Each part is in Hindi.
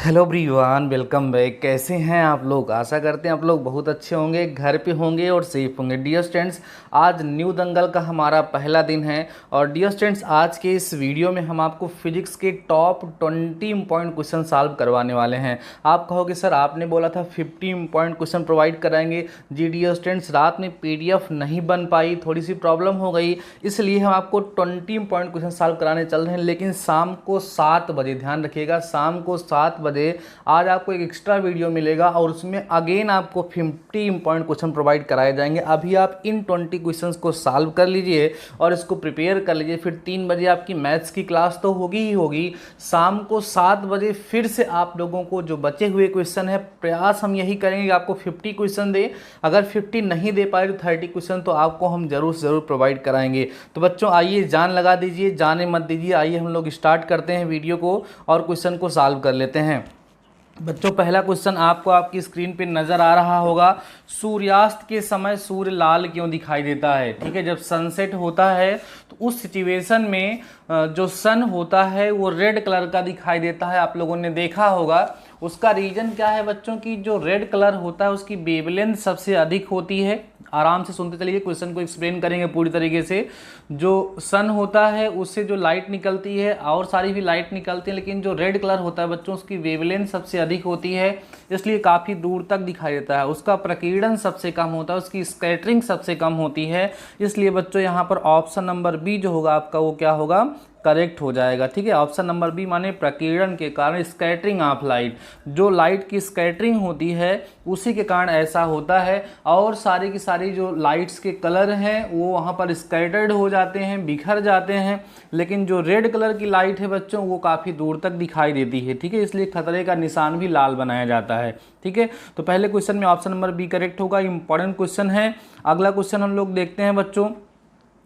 Hello everyone, welcome back. कैसे हैं आप लोग? आशा करते हैं आप लोग बहुत अच्छे होंगे, घर पे होंगे और सेफ होंगे। डियर स्टूडेंट्स, आज न्यू दंगल का हमारा पहला दिन है और डियर स्टूडेंट्स, आज के इस वीडियो में हम आपको फिजिक्स के टॉप 20 इंपॉर्टेंट क्वेश्चन सॉल्व करवाने वाले हैं। आप कहोगे सर आपने बोला था 50 इंपॉर्टेंट क्वेश्चन प्रोवाइड कराएंगे। जी डियर स्टूडेंट्स, रात में PDF नहीं बन पाई, थोड़ी सी प्रॉब्लम हो गई, इसलिए हम आपको 20 इंपॉर्टेंट क्वेश्चन सॉल्व कराने चल रहे हैं। लेकिन शाम को 7 बजे, ध्यान रखिएगा, शाम को 7 बजे आज आपको एक एक्स्ट्रा वीडियो मिलेगा और उसमें अगेन आपको 50 इंपॉर्टेंट क्वेश्चन प्रोवाइड कराए जाएंगे। अभी आप इन 20 क्वेश्चंस को सॉल्व कर लीजिए और इसको प्रिपेयर कर लीजिए। फिर 3 बजे आपकी मैथ्स की क्लास तो होगी ही होगी। शाम को 7 बजे फिर से आप लोगों को जो बचे हुए क्वेश्चन है, प्रयास हम यही करेंगे कि आपको 50 क्वेश्चन दे। अगर 50 नहीं दे पाए तो 30 क्वेश्चन तो आपको हम जरूर से जरूर प्रोवाइड कराएंगे। तो बच्चों आइए, जान लगा दीजिए, जाने मत दीजिए। आइए हम लोग स्टार्ट करते हैं वीडियो को और क्वेश्चन को सॉल्व कर लेते हैं। बच्चों, पहला क्वेश्चन आपको आपकी स्क्रीन पे नज़र आ रहा होगा। सूर्यास्त के समय सूर्य लाल क्यों दिखाई देता है? ठीक है, जब सनसेट होता है तो उस सिचुएशन में जो सन होता है वो रेड कलर का दिखाई देता है। आप लोगों ने देखा होगा। उसका रीज़न क्या है बच्चों की? जो रेड कलर होता है उसकी वेवलेंथ सबसे अधिक होती है। आराम से सुनते चलिए, क्वेश्चन को एक्सप्लेन करेंगे पूरी तरीके से। जो सन होता है उससे जो लाइट निकलती है, और सारी भी लाइट निकलती है, लेकिन जो रेड कलर होता है बच्चों उसकी वेवलेंथ सबसे अधिक होती है, इसलिए काफ़ी दूर तक दिखाई देता है। उसका प्रकीर्णन सबसे कम होता है, उसकी स्कैटरिंग सबसे कम होती है। इसलिए बच्चों यहाँ पर ऑप्शन नंबर बी जो होगा आपका वो क्या होगा? करेक्ट हो जाएगा। ठीक है, ऑप्शन नंबर बी माने प्रकीर्णन के कारण, स्कैटरिंग ऑफ लाइट। जो लाइट की स्कैटरिंग होती है उसी के कारण ऐसा होता है, और सारी की सारी जो लाइट्स के कलर हैं वो वहाँ पर स्कैटर्ड हो जाते हैं, बिखर जाते हैं। लेकिन जो रेड कलर की लाइट है बच्चों वो काफ़ी दूर तक दिखाई देती है। ठीक है, इसलिए खतरे का निशान भी लाल बनाया जाता है। ठीक है, तो पहले क्वेश्चन में ऑप्शन नंबर बी करेक्ट होगा। इंपॉर्टेंट क्वेश्चन है। अगला क्वेश्चन हम लोग देखते हैं बच्चों।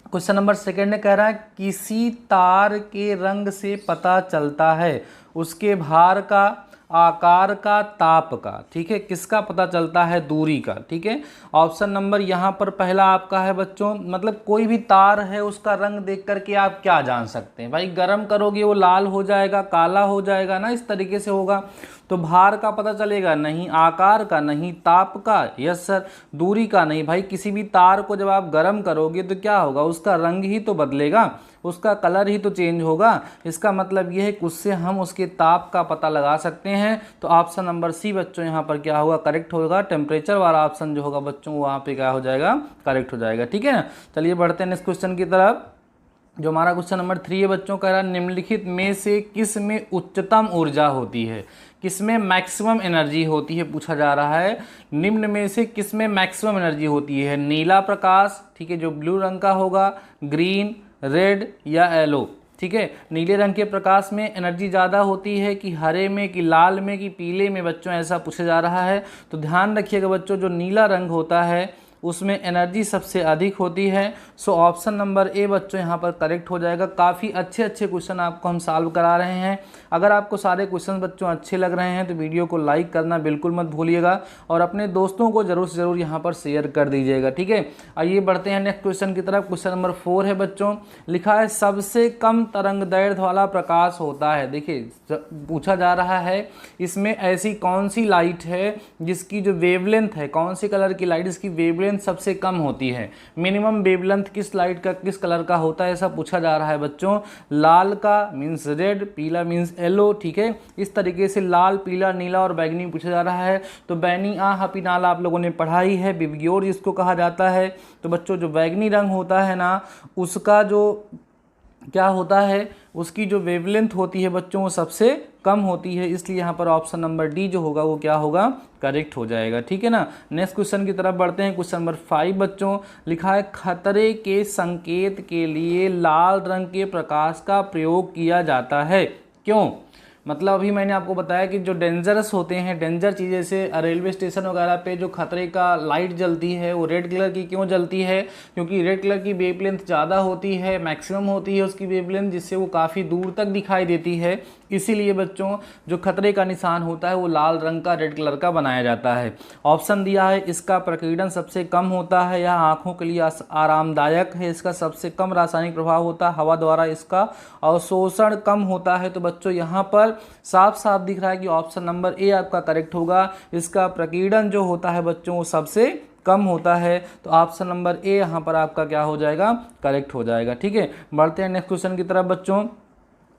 क्वेश्चन नंबर सेकंड ने कह रहा है किसी तार के रंग से पता चलता है उसके भार का, आकार का, ताप का। ठीक है, किसका पता चलता है? दूरी का। ठीक है, ऑप्शन नंबर यहाँ पर पहला आपका है बच्चों, मतलब कोई भी तार है उसका रंग देख करके आप क्या जान सकते हैं? भाई गर्म करोगे वो लाल हो जाएगा, काला हो जाएगा ना, इस तरीके से होगा। तो भार का पता चलेगा नहीं, आकार का नहीं, ताप का यस सर, दूरी का नहीं। भाई किसी भी तार को जब आप गर्म करोगे तो क्या होगा? उसका रंग ही तो बदलेगा, उसका कलर ही तो चेंज होगा। इसका मतलब यह है कि उससे हम उसके ताप का पता लगा सकते हैं। तो ऑप्शन नंबर सी बच्चों यहाँ पर क्या होगा? करेक्ट होगा। टेम्परेचर वाला ऑप्शन जो होगा बच्चों वहाँ पे क्या हो जाएगा? करेक्ट हो जाएगा। ठीक है ना, चलिए बढ़ते हैं नेक्स्ट क्वेश्चन की तरफ। जो हमारा क्वेश्चन नंबर 3 है बच्चों, कह रहा है निम्नलिखित में से किस में उच्चतम ऊर्जा होती है, किस में मैक्सिमम एनर्जी होती है, पूछा जा रहा है। निम्न में से किस में मैक्सिमम एनर्जी होती है? नीला प्रकाश, ठीक है, जो ब्लू रंग का होगा, ग्रीन, रेड या येलो। ठीक है, नीले रंग के प्रकाश में एनर्जी ज़्यादा होती है कि हरे में, कि लाल में, कि पीले में? बच्चों ऐसा पूछा जा रहा है। तो ध्यान रखिएगा बच्चों, जो नीला रंग होता है उसमें एनर्जी सबसे अधिक होती है। सो ऑप्शन नंबर ए बच्चों यहाँ पर करेक्ट हो जाएगा। काफ़ी अच्छे अच्छे क्वेश्चन आपको हम सॉल्व करा रहे हैं। अगर आपको सारे क्वेश्चन बच्चों अच्छे लग रहे हैं तो वीडियो को लाइक करना बिल्कुल मत भूलिएगा और अपने दोस्तों को जरूर से ज़रूर यहाँ पर शेयर कर दीजिएगा। ठीक है, आइए बढ़ते हैं नेक्स्ट क्वेश्चन की तरफ। क्वेश्चन नंबर 4 है बच्चों, लिखा है सबसे कम तरंग दैर्ध्य वाला प्रकाश होता है। देखिए पूछा जा रहा है इसमें ऐसी कौन सी लाइट है जिसकी जो वेवलेंथ है, कौन सी कलर की लाइट इसकी वेवलेंथ सबसे कम होती है? मिनिमम वेवलेंथ किस लाइट का, किस कलर का होता है, ऐसा पूछा जा रहा है बच्चों। लाल का मीन्स रेड, पीला मीन्स येलो। ठीक है, इस तरीके से लाल, पीला, नीला और बैगनी पूछा जा रहा है। तो बैनी हपीनाल आप लोगों ने पढ़ा ही है, विबग्योर जिसको कहा जाता है। तो बच्चों जो बैगनी रंग होता है ना, उसका जो क्या होता है, उसकी जो वेवलेंथ होती है बच्चों वो सबसे कम होती है। इसलिए यहाँ पर ऑप्शन नंबर डी जो होगा वो क्या होगा? करेक्ट हो जाएगा। ठीक है ना, नेक्स्ट क्वेश्चन की तरफ बढ़ते हैं। क्वेश्चन नंबर 5 बच्चों, लिखा है खतरे के संकेत के लिए लाल रंग के प्रकाश का प्रयोग किया जाता है, क्यों? मतलब अभी मैंने आपको बताया कि जो डेंजरस होते हैं, डेंजर चीज़ें से रेलवे स्टेशन वगैरह पे जो खतरे का लाइट जलती है वो रेड कलर की क्यों जलती है? क्योंकि रेड कलर की वेवलेंथ ज़्यादा होती है, मैक्सिमम होती है उसकी वेवलेंथ, जिससे वो काफ़ी दूर तक दिखाई देती है। इसीलिए बच्चों जो खतरे का निशान होता है वो लाल रंग का, रेड कलर का बनाया जाता है। ऑप्शन दिया है इसका प्रकीर्णन सबसे कम होता है, यह आंखों के लिए आरामदायक है, इसका सबसे कम रासायनिक प्रभाव होता है, हवा द्वारा इसका अवशोषण कम होता है। तो बच्चों यहाँ पर साफ साफ दिख रहा है कि ऑप्शन नंबर ए आपका करेक्ट होगा। इसका प्रकीर्णन जो होता है बच्चों वो सबसे कम होता है। तो ऑप्शन नंबर ए यहाँ पर आपका क्या हो जाएगा, करेक्ट हो जाएगा। ठीक है, बढ़ते हैं नेक्स्ट क्वेश्चन की तरफ बच्चों,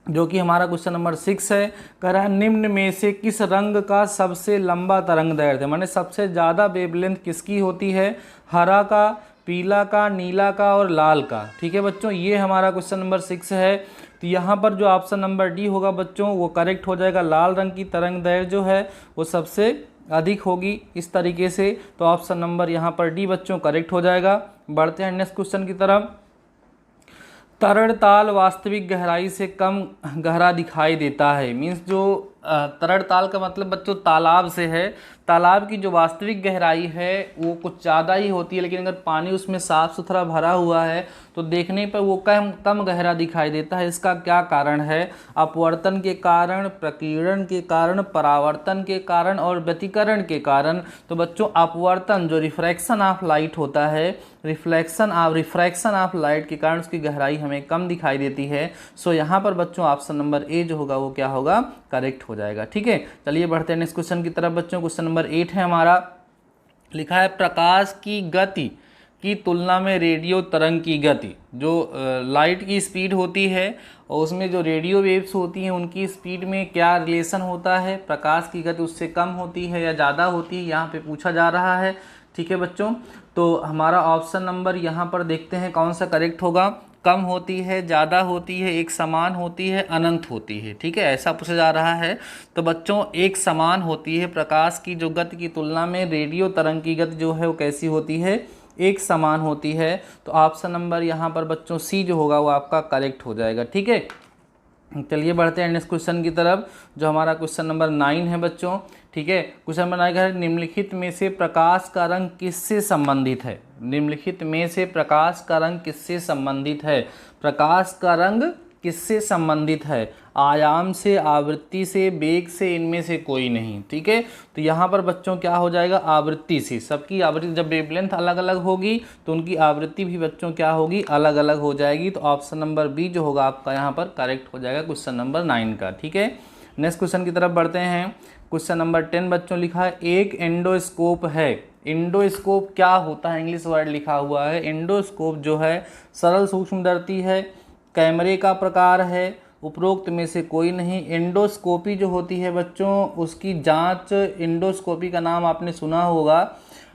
जो कि हमारा क्वेश्चन नंबर 6 है। कह रहा है निम्न में से किस रंग का सबसे लंबा तरंग दैर्ध्य, माने सबसे ज़्यादा वेवलेंथ किसकी होती है, हरा का, पीला का, नीला का और लाल का। ठीक है बच्चों, ये हमारा क्वेश्चन नंबर 6 है। तो यहाँ पर जो ऑप्शन नंबर डी होगा बच्चों वो करेक्ट हो जाएगा। लाल रंग की तरंग दैर्ध्य जो है वो सबसे अधिक होगी इस तरीके से। तो ऑप्शन नंबर यहाँ पर डी बच्चों करेक्ट हो जाएगा। बढ़ते हैं नेक्स्ट क्वेश्चन की तरफ। तरड़ ताल वास्तविक गहराई से कम गहरा दिखाई देता है, मीन्स जो तरड़ ताल का मतलब बच्चों तालाब से है। तालाब की जो वास्तविक गहराई है वो कुछ ज़्यादा ही होती है, लेकिन अगर पानी उसमें साफ़ सुथरा भरा हुआ है तो देखने पर वो कम गहरा दिखाई देता है। इसका क्या कारण है, अपवर्तन के कारण, प्रकीर्णन के कारण, परावर्तन के कारण और व्यतिकरण के कारण। तो बच्चों अपवर्तन जो रिफ्रैक्शन ऑफ लाइट होता है, रिफ्रैक्शन ऑफ लाइट के कारण उसकी गहराई हमें कम दिखाई देती है। सो यहाँ पर बच्चों ऑप्शन नंबर ए जो होगा वो क्या होगा, करेक्ट हो जाएगा। ठीक है, चलिए बढ़ते हैं नेक्स्ट क्वेश्चन की तरफ बच्चों। क्वेश्चन नंबर 8 है हमारा। लिखा है प्रकाश की गति की तुलना में रेडियो तरंग की गति, जो लाइट की स्पीड होती है और उसमें जो रेडियो वेव्स होती हैं उनकी स्पीड में क्या रिलेशन होता है, प्रकाश की गति उससे कम होती है या ज़्यादा होती है, यहाँ पे पूछा जा रहा है। ठीक है बच्चों, तो हमारा ऑप्शन नंबर यहाँ पर देखते हैं कौन सा करेक्ट होगा। कम होती है, ज़्यादा होती है, एक समान होती है, अनंत होती है। ठीक है, ऐसा पूछा जा रहा है। तो बच्चों एक समान होती है। प्रकाश की जो गति की तुलना में रेडियो तरंग की गति जो है वो कैसी होती है, एक समान होती है। तो ऑप्शन नंबर यहाँ पर बच्चों सी जो होगा वो आपका करेक्ट हो जाएगा। ठीक है, चलिए बढ़ते हैं नेक्स्ट क्वेश्चन की तरफ, जो हमारा क्वेश्चन नंबर 9 है बच्चों। ठीक है, क्वेश्चन नंबर 9 है निम्नलिखित में से प्रकाश का रंग किससे संबंधित है, निम्नलिखित में से प्रकाश का रंग किससे संबंधित है, प्रकाश का रंग किससे संबंधित है, आयाम से, आवृत्ति से, वेग से, इनमें से कोई नहीं। ठीक है, तो यहाँ पर बच्चों क्या हो जाएगा, आवृत्ति से। सबकी आवृत्ति जब वेवलेंथ अलग अलग होगी तो उनकी आवृत्ति भी बच्चों क्या होगी, अलग अलग हो जाएगी। तो ऑप्शन नंबर बी जो होगा आपका यहाँ पर करेक्ट हो जाएगा क्वेश्चन नंबर 9 का। ठीक है, नेक्स्ट क्वेश्चन की तरफ बढ़ते हैं। क्वेश्चन नंबर 10 बच्चों लिखा है एक एंडोस्कोप है। एंडोस्कोप क्या होता है, इंग्लिश वर्ड लिखा हुआ है। एंडोस्कोप जो है सरल सूक्ष्मदर्शी है, कैमरे का प्रकार है, उपरोक्त में से कोई नहीं। एंडोस्कोपी जो होती है बच्चों उसकी जांच, एंडोस्कोपी का नाम आपने सुना होगा।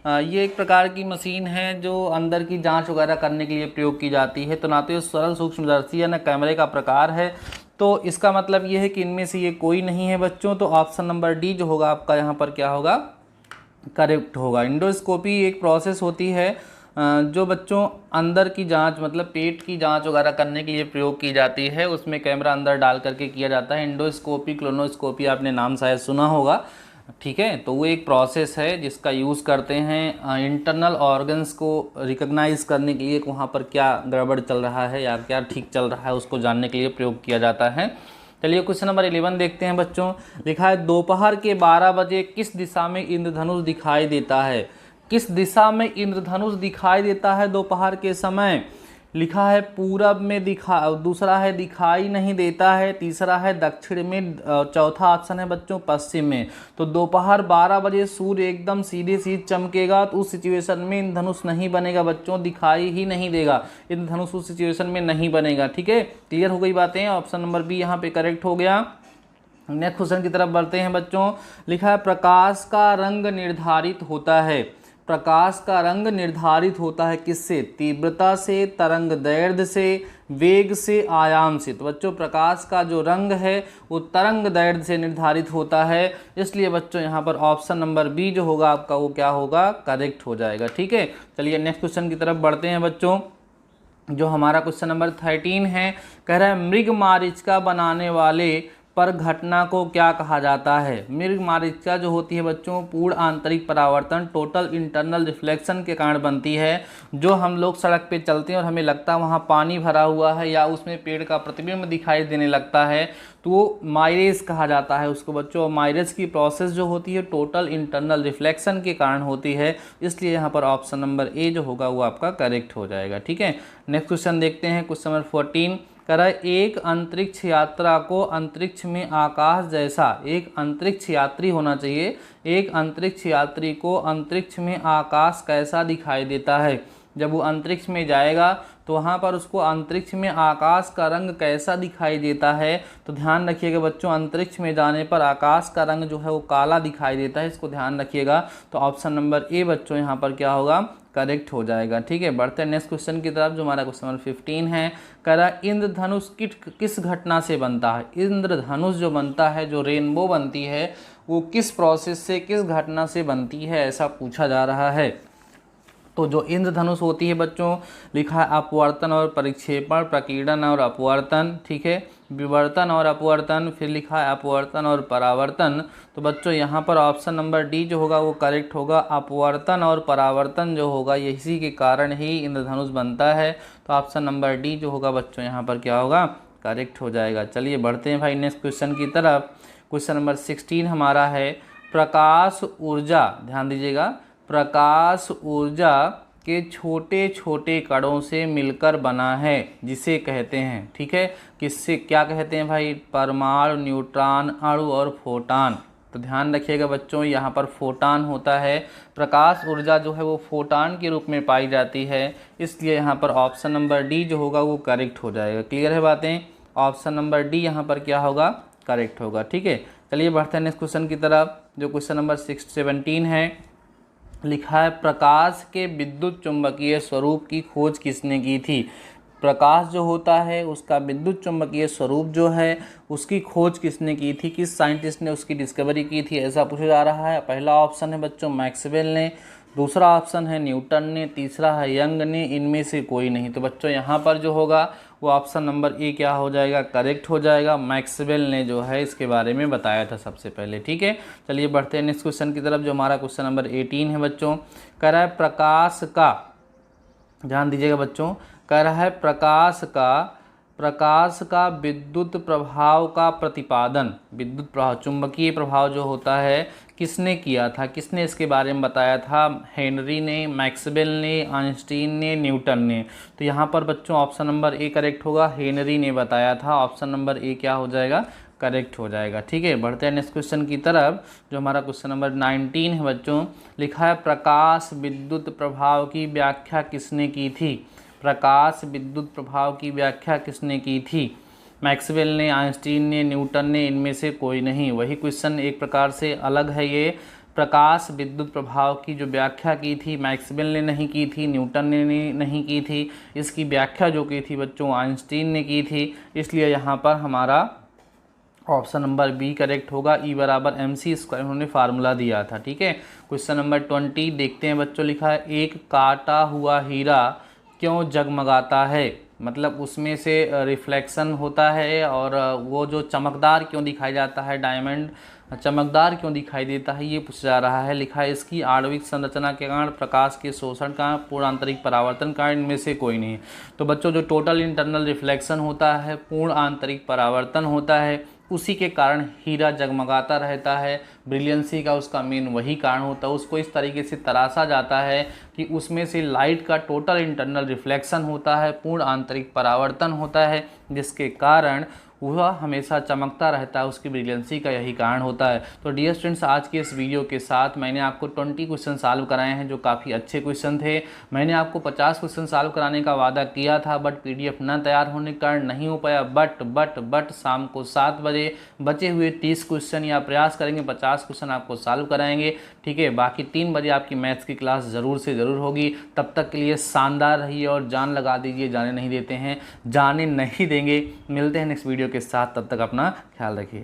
ये एक प्रकार की मशीन है जो अंदर की जांच वगैरह करने के लिए प्रयोग की जाती है। तो ना तो ये सरल सूक्ष्मदर्शी है ना कैमरे का प्रकार है, तो इसका मतलब ये है कि इनमें से ये कोई नहीं है बच्चों। तो ऑप्शन नंबर डी जो होगा आपका यहाँ पर क्या होगा, करेक्ट होगा। एंडोस्कोपी एक प्रोसेस होती है जो बच्चों अंदर की जांच मतलब पेट की जांच वगैरह करने के लिए प्रयोग की जाती है। उसमें कैमरा अंदर डाल करके किया जाता है। एंडोस्कोपी, क्लोनोस्कोपी आपने नाम शायद सुना होगा। ठीक है, तो वो एक प्रोसेस है जिसका यूज़ करते हैं इंटरनल ऑर्गन्स को रिकॉग्नाइज करने के लिए, वहाँ पर क्या गड़बड़ चल रहा है या क्या ठीक चल रहा है उसको जानने के लिए प्रयोग किया जाता है। चलिए क्वेश्चन नंबर 11 देखते हैं बच्चों। लिखा है दोपहर के 12 बजे किस दिशा में इंद्रधनुष दिखाई देता है, किस दिशा में इंद्रधनुष दिखाई देता है दोपहर के समय। लिखा है पूरब में दूसरा है दिखाई नहीं देता है, तीसरा है दक्षिण में, चौथा ऑप्शन है बच्चों पश्चिम में। तो दोपहर 12 बजे सूर्य एकदम सीधे सीधे चमकेगा तो उस सिचुएशन में इंद्रधनुष नहीं बनेगा बच्चों, दिखाई ही नहीं देगा, इंद्रधनुष उस सिचुएशन में नहीं बनेगा। ठीक है, क्लियर हो गई बातें। ऑप्शन नंबर बी यहाँ पे करेक्ट हो गया। नेक्स्ट क्वेश्चन की तरफ बढ़ते हैं बच्चों। लिखा है प्रकाश का रंग निर्धारित होता है, प्रकाश का रंग निर्धारित होता है किससे, तीव्रता से, तरंग दैर्ध्य से, वेग से, आयाम से। तो बच्चों प्रकाश का जो रंग है वो तरंग दैर्ध्य से निर्धारित होता है, इसलिए बच्चों यहाँ पर ऑप्शन नंबर बी जो होगा आपका वो क्या होगा, करेक्ट हो जाएगा। ठीक है, चलिए नेक्स्ट क्वेश्चन की तरफ बढ़ते हैं बच्चों, जो हमारा क्वेश्चन नंबर 13 है। कह रहा है मृग मारीचिका बनाने वाले पर घटना को क्या कहा जाता है? मृगमारीचिका जो होती है बच्चों, पूर्ण आंतरिक परावर्तन, टोटल इंटरनल रिफ्लेक्शन के कारण बनती है। जो हम लोग सड़क पे चलते हैं और हमें लगता है वहाँ पानी भरा हुआ है या उसमें पेड़ का प्रतिबिंब दिखाई देने लगता है, तो वो माइरेज कहा जाता है उसको बच्चों। माइरेज की प्रोसेस जो होती है टोटल इंटरनल रिफ्लेक्शन के कारण होती है, इसलिए यहाँ पर ऑप्शन नंबर ए जो होगा वो आपका करेक्ट हो जाएगा। ठीक है, नेक्स्ट क्वेश्चन देखते हैं। क्वेश्चन नंबर 14 कह रहा है एक अंतरिक्ष यात्रा को अंतरिक्ष में आकाश जैसा, एक अंतरिक्ष यात्री होना चाहिए, एक अंतरिक्ष यात्री को अंतरिक्ष में आकाश कैसा दिखाई देता है? जब वो अंतरिक्ष में जाएगा तो वहाँ पर उसको अंतरिक्ष में आकाश का रंग कैसा दिखाई देता है? तो ध्यान रखिएगा बच्चों, अंतरिक्ष में जाने पर आकाश का रंग जो है वो काला दिखाई देता है, इसको ध्यान रखिएगा। तो ऑप्शन नंबर ए बच्चों यहाँ पर क्या होगा? करेक्ट हो जाएगा। ठीक है, बढ़ते हैं नेक्स्ट क्वेश्चन की तरफ जो हमारा क्वेश्चन नंबर 15 है। कह रहा है इंद्रधनुष किस घटना से बनता है? इंद्रधनुष जो बनता है, जो रेनबो बनती है, वो किस प्रोसेस से, किस घटना से बनती है, ऐसा पूछा जा रहा है। तो जो इंद्रधनुष होती है बच्चों, लिखा है अपवर्तन और परिक्षेपण, प्रकीर्णन और अपवर्तन, ठीक है, विवर्तन और अपवर्तन, फिर लिखा है अपवर्तन और परावर्तन। तो बच्चों यहाँ पर ऑप्शन नंबर डी जो होगा वो करेक्ट होगा। अपवर्तन और परावर्तन जो होगा इसी के कारण ही इंद्रधनुष बनता है। तो ऑप्शन नंबर डी जो होगा बच्चों यहाँ पर क्या होगा? करेक्ट हो जाएगा। चलिए बढ़ते हैं भाई नेक्स्ट क्वेश्चन की तरफ। क्वेश्चन नंबर 16 हमारा है प्रकाश ऊर्जा, ध्यान दीजिएगा, प्रकाश ऊर्जा के छोटे छोटे कणों से मिलकर बना है, जिसे कहते हैं, ठीक है, किससे, क्या कहते हैं भाई? परमाणु, न्यूट्रॉन, अणु और फोटान। तो ध्यान रखिएगा बच्चों, यहाँ पर फोटान होता है। प्रकाश ऊर्जा जो है वो फोटान के रूप में पाई जाती है, इसलिए यहाँ पर ऑप्शन नंबर डी जो होगा वो करेक्ट हो जाएगा। क्लियर है बातें? ऑप्शन नंबर डी यहाँ पर क्या होगा? करेक्ट होगा। ठीक है, चलिए बढ़ते हैं नेक्स्ट क्वेश्चन की तरफ जो क्वेश्चन नंबर 17 है। लिखा है प्रकाश के विद्युत चुंबकीय स्वरूप की खोज किसने की थी? प्रकाश जो होता है उसका विद्युत चुंबकीय स्वरूप जो है उसकी खोज किसने की थी? किस साइंटिस्ट ने उसकी डिस्कवरी की थी, ऐसा पूछा जा रहा है। पहला ऑप्शन है बच्चों मैक्सवेल ने, दूसरा ऑप्शन है न्यूटन ने, तीसरा है यंग ने, इनमें से कोई नहीं। तो बच्चों यहाँ पर जो होगा वो ऑप्शन नंबर ए क्या हो जाएगा? करेक्ट हो जाएगा। मैक्सवेल ने जो है इसके बारे में बताया था सबसे पहले। ठीक है, चलिए बढ़ते हैं नेक्स्ट क्वेश्चन की तरफ जो हमारा क्वेश्चन नंबर 18 है बच्चों। कह रहा है प्रकाश का, ध्यान दीजिएगा बच्चों, कह रहा है प्रकाश का विद्युत प्रभाव का प्रतिपादन, विद्युत प्रभाव, चुंबकीय प्रभाव जो होता है किसने किया था? किसने इसके बारे में बताया था? हेनरी ने, मैक्सवेल ने, आइंस्टीन ने, न्यूटन ने। तो यहाँ पर बच्चों ऑप्शन नंबर ए करेक्ट होगा। हेनरी ने बताया था। ऑप्शन नंबर ए क्या हो जाएगा? करेक्ट हो जाएगा। ठीक है, बढ़ते हैं नेक्स्ट क्वेश्चन की तरफ जो हमारा क्वेश्चन नंबर 19 है बच्चों। लिखा है प्रकाश विद्युत प्रभाव की व्याख्या किसने की थी? प्रकाश विद्युत प्रभाव की व्याख्या किसने की थी? मैक्सवेल ने, आइंस्टीन ने, न्यूटन ने, इनमें से कोई नहीं। वही क्वेश्चन एक प्रकार से अलग है ये। प्रकाश विद्युत प्रभाव की जो व्याख्या की थी मैक्सवेल ने नहीं की थी, न्यूटन ने नहीं की थी। इसकी व्याख्या जो की थी बच्चों आइंस्टीन ने की थी, इसलिए यहाँ पर हमारा ऑप्शन नंबर बी करेक्ट होगा। E बराबर mc² उन्होंने फार्मूला दिया था। ठीक है, क्वेश्चन नंबर 20 देखते हैं बच्चों। लिखा है एक काटा हुआ हीरा क्यों जगमगाता है? मतलब उसमें से रिफ्लेक्शन होता है और वो जो चमकदार क्यों दिखाई जाता है, डायमंड चमकदार क्यों दिखाई देता है, ये पूछा जा रहा है। लिखा है इसकी आणविक संरचना के कारण, प्रकाश के शोषण का, पूर्ण आंतरिक परावर्तन का, इनमें से कोई नहीं। तो बच्चों जो टोटल इंटरनल रिफ्लेक्शन होता है, पूर्ण आंतरिक परावर्तन होता है, उसी के कारण हीरा जगमगाता रहता है। ब्रिलियंसी का उसका मेन वही कारण होता है। उसको इस तरीके से तराशा जाता है कि उसमें से लाइट का टोटल इंटरनल रिफ्लेक्शन होता है, पूर्ण आंतरिक परावर्तन होता है, जिसके कारण वह हमेशा चमकता रहता है। उसकी ब्रिलियंसी का यही कारण होता है। तो डियर स्टूडेंट्स, आज के इस वीडियो के साथ मैंने आपको 20 क्वेश्चन सॉल्व कराए हैं जो काफ़ी अच्छे क्वेश्चन थे। मैंने आपको 50 क्वेश्चन सॉल्व कराने का वादा किया था, बट PDF न तैयार होने के कारण नहीं हो पाया। बट शाम को 7 बजे बचे हुए 30 क्वेश्चन या प्रयास करेंगे 50 क्वेश्चन आपको सॉल्व कराएंगे। ठीक है, बाकी 3 बजे आपकी मैथ्स की क्लास ज़रूर से ज़रूर होगी। तब तक के लिए शानदार रहिए और जान लगा दीजिए, जाने नहीं देते हैं, जाने नहीं देंगे। मिलते हैं नेक्स्ट वीडियो के साथ, तब तक अपना ख्याल रखिए।